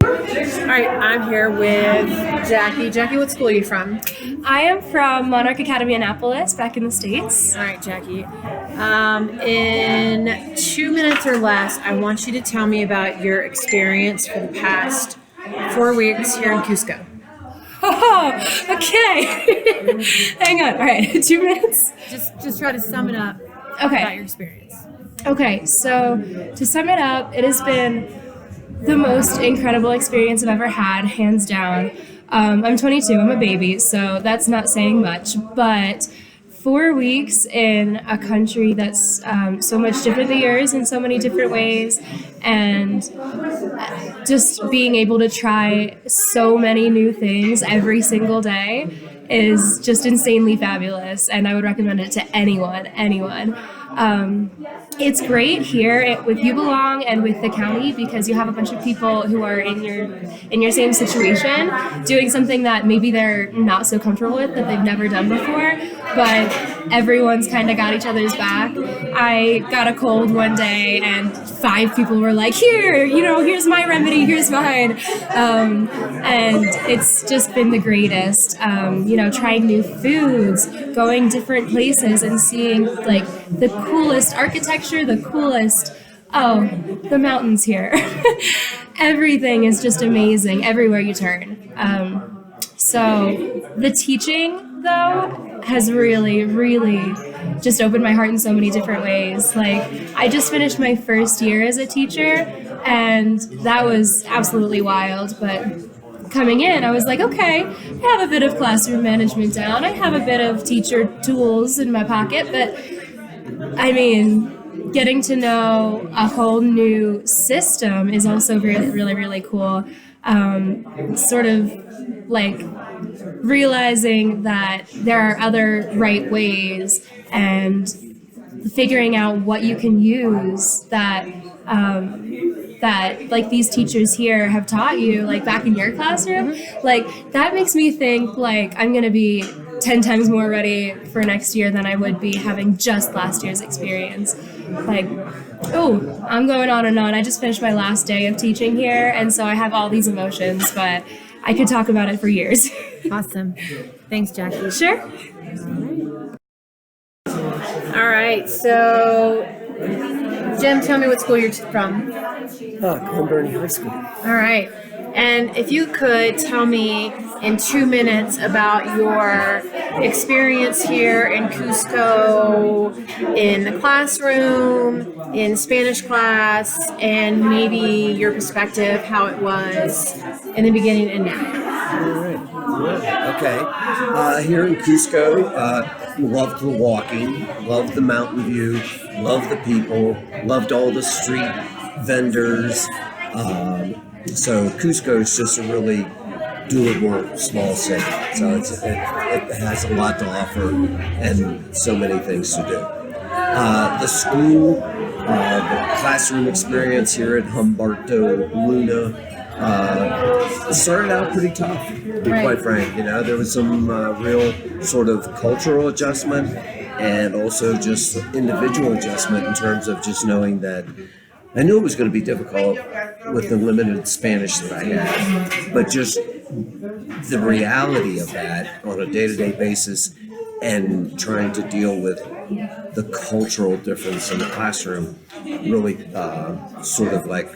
All right, I'm here with Jackie. Jackie, what school are you from? I am from Monarch Academy Annapolis, back in the States. All right, Jackie. In 2 minutes or less, I want you to tell me about your experience for the past 4 weeks here in Cusco. Oh, okay. Hang on. All right, 2 minutes. Just try to sum it up about your experience. Okay, so to sum it up, it has been the most incredible experience I've ever had, hands down. I'm 22, I'm a baby, so that's not saying much, but 4 weeks in a country that's so much different than yours in so many different ways, and just being able to try so many new things every single day is just insanely fabulous, and I would recommend it to anyone. It's great here with You Belong and with the county because you have a bunch of people who are in your same situation doing something that maybe they're not so comfortable with, that they've never done before, but everyone's kind of got each other's back. I got a cold one day and 5 people were like, here's my remedy, here's mine. And it's just been the greatest. Trying new foods, going different places and seeing like the coolest architecture, the mountains here. Everything is just amazing everywhere you turn. So the teaching, though, has really, really just opened my heart in so many different ways. Like, I just finished my first year as a teacher, and that was absolutely wild, but coming in, I was like, okay, I have a bit of classroom management down. I have a bit of teacher tools in my pocket, but I mean, getting to know a whole new system is also really, really, really cool. Sort of like realizing that there are other right ways and figuring out what you can use that like these teachers here have taught you, like back in your classroom. Like that makes me think like I'm gonna be 10 times more ready for next year than I would be having just last year's experience. Like, I'm going on and on. I just finished my last day of teaching here, and so I have all these emotions, but I could talk about it for years. Awesome. Thanks, Jackie. Sure. All right, so Jim, tell me what school you're from. Glen High School. All right. And if you could tell me in 2 minutes about your experience here in Cusco, in the classroom, in Spanish class, and maybe your perspective, how it was in the beginning and now. All right. Okay. Here in Cusco, loved the walking, loved the mountain view, loved the people, loved all the street vendors. So Cusco is just a really doable small city. So it has a lot to offer and so many things to do. The school, the classroom experience here at Humberto Luna started out pretty tough, to be quite frank. There was some real sort of cultural adjustment and also just individual adjustment in terms of just knowing that I knew it was going to be difficult with the limited Spanish that I had, but just the reality of that on a day-to-day basis and trying to deal with the cultural difference in the classroom really sort of like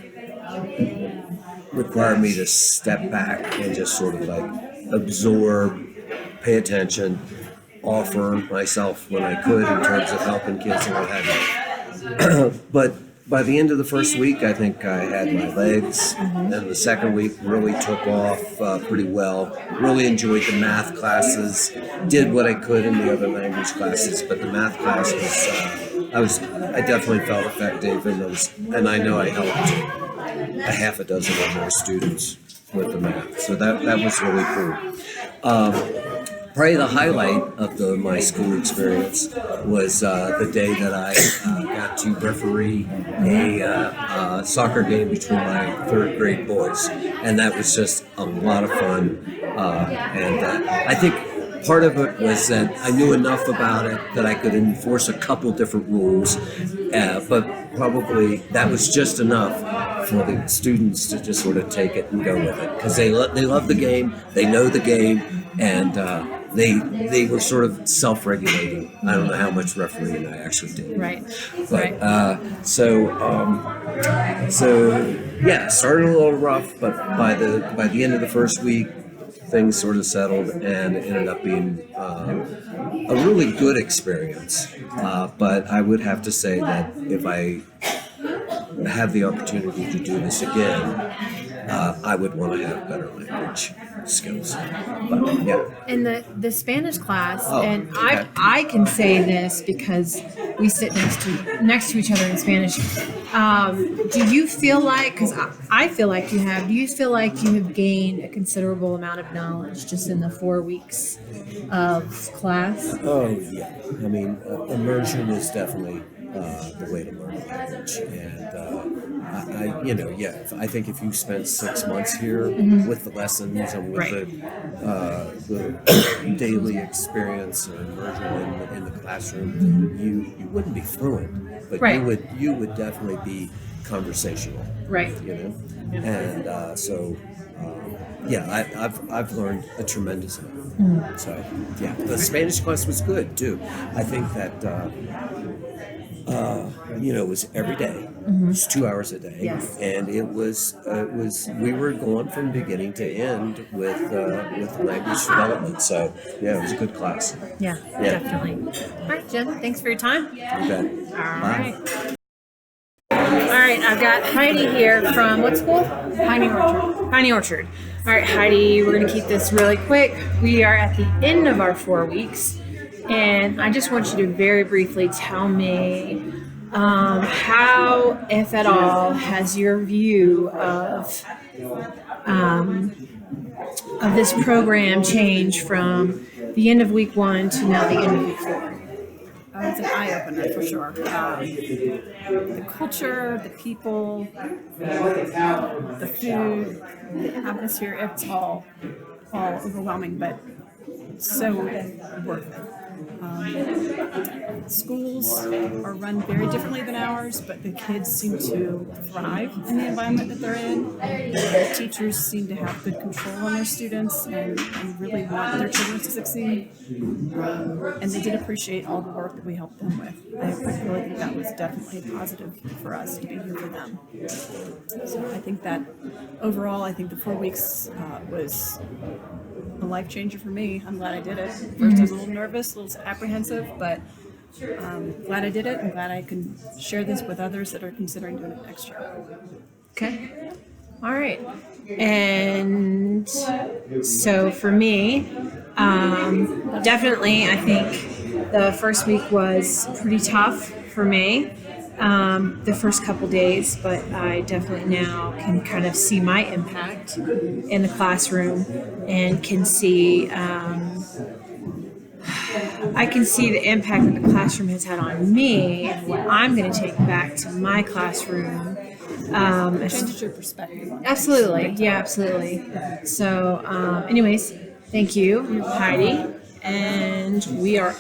required me to step back and just sort of like absorb, pay attention, offer myself when I could in terms of helping kids and what have you. But by the end of the first week, I think I had my legs. And the second week really took off pretty well. Really enjoyed the math classes. Did what I could in the other language classes, but the math class I definitely felt effective, and I know I helped a half a dozen or more students with the math. So that was really cool. Probably the highlight of my school experience was the day that I got to referee a soccer game between my third grade boys, and that was just a lot of fun. And I think part of it was that I knew enough about it that I could enforce a couple different rules, but probably that was just enough for the students to just sort of take it and go with it because they love the game, they know the game, and they were sort of self-regulating. I don't know how much refereeing I actually did. Right. But so yeah, started a little rough, but by the end of the first week, things sort of settled, and it ended up being a really good experience. But I would have to say that if I have the opportunity to do this again, I would want to have better language skills. But yeah. In the Spanish class, Oh, and okay. I can say this because we sit next to each other in Spanish. Do you feel like, because I feel like you have, do you feel like you have gained a considerable amount of knowledge just in the 4 weeks of class? Oh yeah, I mean, immersion is definitely the way to learn a language, and I think if you spend 6 months here with the lessons and with Right. the daily experience or immersion in the classroom, you wouldn't be fluent, but Right. you would definitely be conversational, Right. you know, and I've learned a tremendous amount. So yeah, the Spanish class was good too. I think that it was every day. It was 2 hours a day, Yes. and it was we were going from beginning to end with language development. So yeah, it was a good class. Yeah, Yeah. definitely. All right, Jen, thanks for your time. You bet. All Bye. right. All right, I've got Heidi here from what school? Piney Orchard. Piney Orchard. All right, Heidi, we're going to keep this really quick. We are at the end of our 4 weeks, and I just want you to very briefly tell me how, if at all, has your view of this program changed from the end of week 1 to now the end of week 4? It's an eye-opener for sure. The culture, the people, the food, the atmosphere, it's all overwhelming, but so worth it. Schools are run very differently than ours, but the kids seem to thrive in the environment that they're in. The teachers seem to have good control on their students and really want their children to succeed. And they did appreciate all the work that we helped them with. I really think that was definitely a positive for us to be here for them. So I think that overall, I think the 4 weeks was a life changer for me. I'm glad I did it. First I was a little nervous, a little apprehensive, but glad I did it. I'm glad I can share this with others that are considering doing it next year. Okay. All right. And so for me, definitely, I think the first week was pretty tough for me, the first couple days, but I definitely now can kind of see my impact in the classroom and can see, I can see the impact that the classroom has had on me and what I'm going to take back to my classroom. Changes your perspective on it. Absolutely. Yeah, absolutely. So, anyways, thank you, Heidi. And we are